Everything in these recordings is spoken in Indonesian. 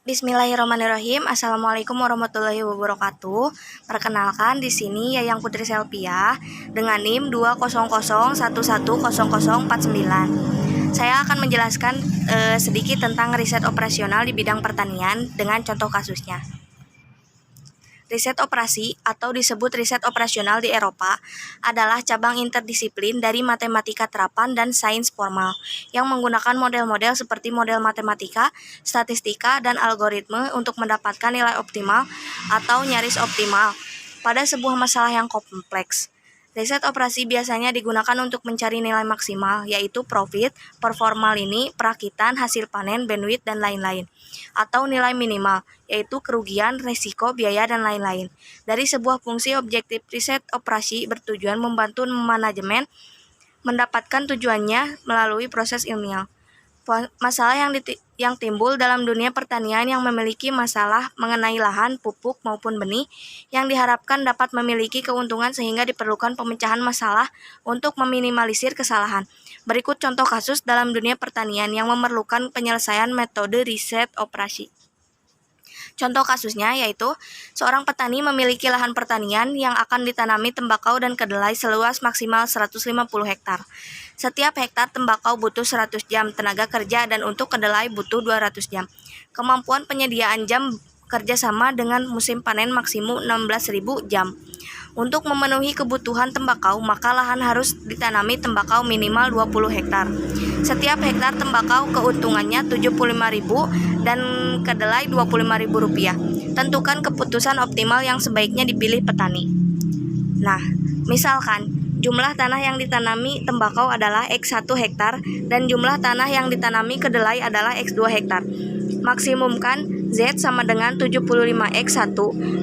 Bismillahirrahmanirrahim. Assalamualaikum warahmatullahi wabarakatuh. Perkenalkan, di sini Yayang Putri Selpiah dengan NIM 200110049. Saya akan menjelaskan sedikit tentang riset operasional di bidang pertanian dengan contoh kasusnya. Riset operasi atau disebut riset operasional di Eropa adalah cabang interdisiplin dari matematika terapan dan sains formal yang menggunakan model-model seperti model matematika, statistika, dan algoritme untuk mendapatkan nilai optimal atau nyaris optimal pada sebuah masalah yang kompleks. Riset operasi biasanya digunakan untuk mencari nilai maksimal, yaitu profit, performa lini, perakitan, hasil panen, bandwidth, dan lain-lain. Atau nilai minimal, yaitu kerugian, resiko, biaya, dan lain-lain. Dari sebuah fungsi objektif, riset operasi bertujuan membantu manajemen mendapatkan tujuannya melalui proses ilmiah. Masalah yang timbul dalam dunia pertanian yang memiliki masalah mengenai lahan, pupuk, maupun benih yang diharapkan dapat memiliki keuntungan sehingga diperlukan pemecahan masalah untuk meminimalisir kesalahan. Berikut contoh kasus dalam dunia pertanian yang memerlukan penyelesaian metode riset operasi. Contoh kasusnya yaitu seorang petani memiliki lahan pertanian yang akan ditanami tembakau dan kedelai seluas maksimal 150 hektar. Setiap hektar tembakau butuh 100 jam tenaga kerja dan untuk kedelai butuh 200 jam. Kemampuan penyediaan jam kerja sama dengan musim panen maksimum 16.000 jam. Untuk memenuhi kebutuhan tembakau, maka lahan harus ditanami tembakau minimal 20 hektar. Setiap hektar tembakau keuntungannya 75.000 dan kedelai Rp25.000. Tentukan keputusan optimal yang sebaiknya dipilih petani. Nah, misalkan jumlah tanah yang ditanami tembakau adalah X1 hektar dan jumlah tanah yang ditanami kedelai adalah X2 hektar. Maksimumkan Z sama dengan 75X1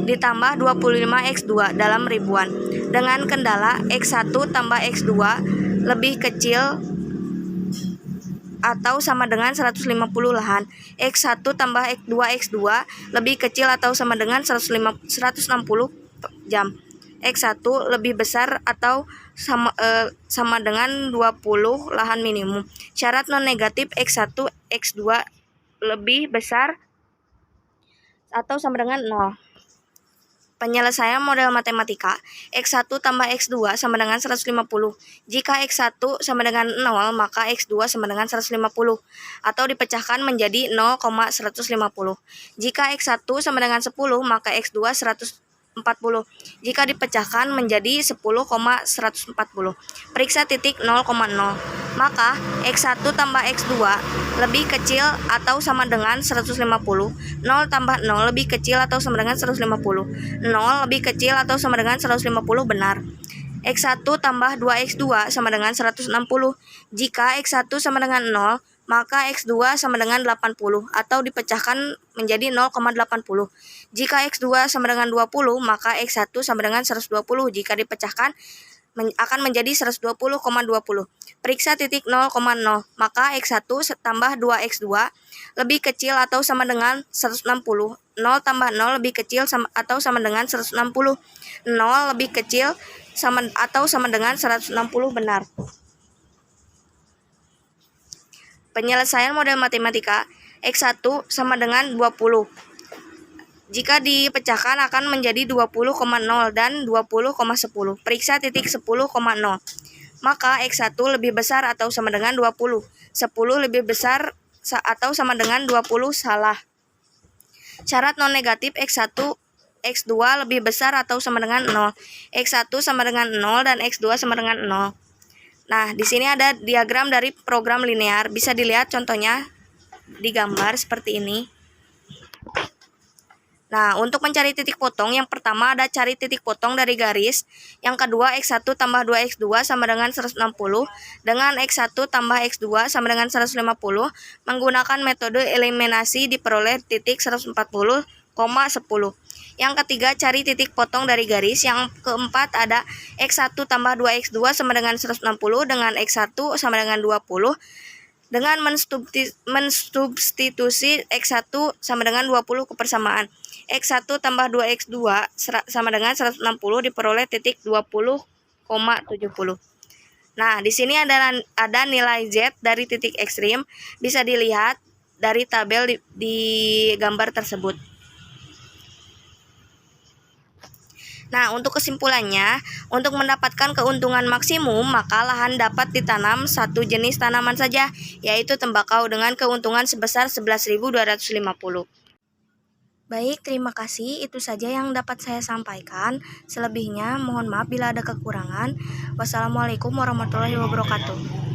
ditambah 25X2 dalam ribuan. Dengan kendala X1 tambah X2 lebih kecil atau sama dengan 150 lahan. X1 tambah X2 lebih kecil atau sama dengan 160 jam. X1 lebih besar atau sama dengan 20 lahan minimum. Syarat non-negatif X1, X2 lebih besar atau sama dengan 0. Penyelesaian model matematika, X1 tambah X2 sama dengan 150. Jika X1 sama dengan 0, maka X2 sama dengan 150, atau dipecahkan menjadi 0,150. Jika X1 sama dengan 10, maka X2 140. Jika dipecahkan menjadi 10,140. Periksa titik 0,0. Maka X1 tambah X2 lebih kecil atau sama dengan 150. 0 tambah 0 lebih kecil atau sama dengan 150. 0 lebih kecil atau sama dengan 150 benar. X1 tambah 2X2 sama dengan 160. Jika X1 sama dengan 0, maka X2 sama dengan 80 atau dipecahkan menjadi 0,80. Jika X2 sama dengan 20, maka X1 sama dengan 120. Jika dipecahkan akan menjadi 120,20. Periksa titik 0,0. Maka X1 tambah 2X2 lebih kecil atau sama dengan 160. 0 tambah 0 lebih kecil atau sama dengan 160. 0 lebih kecil atau sama dengan 160 benar. Penyelesaian model matematika, X1 sama dengan 20. Jika dipecahkan akan menjadi 20,0 dan 20,10. Periksa titik 10,0. Maka X1 lebih besar atau sama dengan 20. 10 lebih besar atau sama dengan 20 salah. Syarat non-negatif X1, X2 lebih besar atau sama dengan 0. X1 sama dengan 0 dan X2 sama dengan 0. Nah, di sini ada diagram dari program linear. Bisa dilihat contohnya di gambar seperti ini. Nah, untuk mencari titik potong, yang pertama ada cari titik potong dari garis. Yang kedua, X1 tambah 2X2 sama dengan 160. Dengan X1 tambah X2 sama dengan 150. Menggunakan metode eliminasi diperoleh titik 140,10. Yang ketiga, cari titik potong dari garis. Yang keempat ada X1 tambah 2X2 sama dengan 160 dengan X1 sama dengan 20. Dengan mensubstitusi X1 sama dengan 20 kepersamaan. X1 tambah 2X2 sama dengan 160 diperoleh titik 20,70. Nah, di sini ada nilai Z dari titik ekstrim. Bisa dilihat dari tabel di gambar tersebut. Nah, untuk kesimpulannya, untuk mendapatkan keuntungan maksimum, maka lahan dapat ditanam satu jenis tanaman saja, yaitu tembakau dengan keuntungan sebesar 11.250. Baik, terima kasih. Itu saja yang dapat saya sampaikan. Selebihnya, mohon maaf bila ada kekurangan. Wassalamualaikum warahmatullahi wabarakatuh.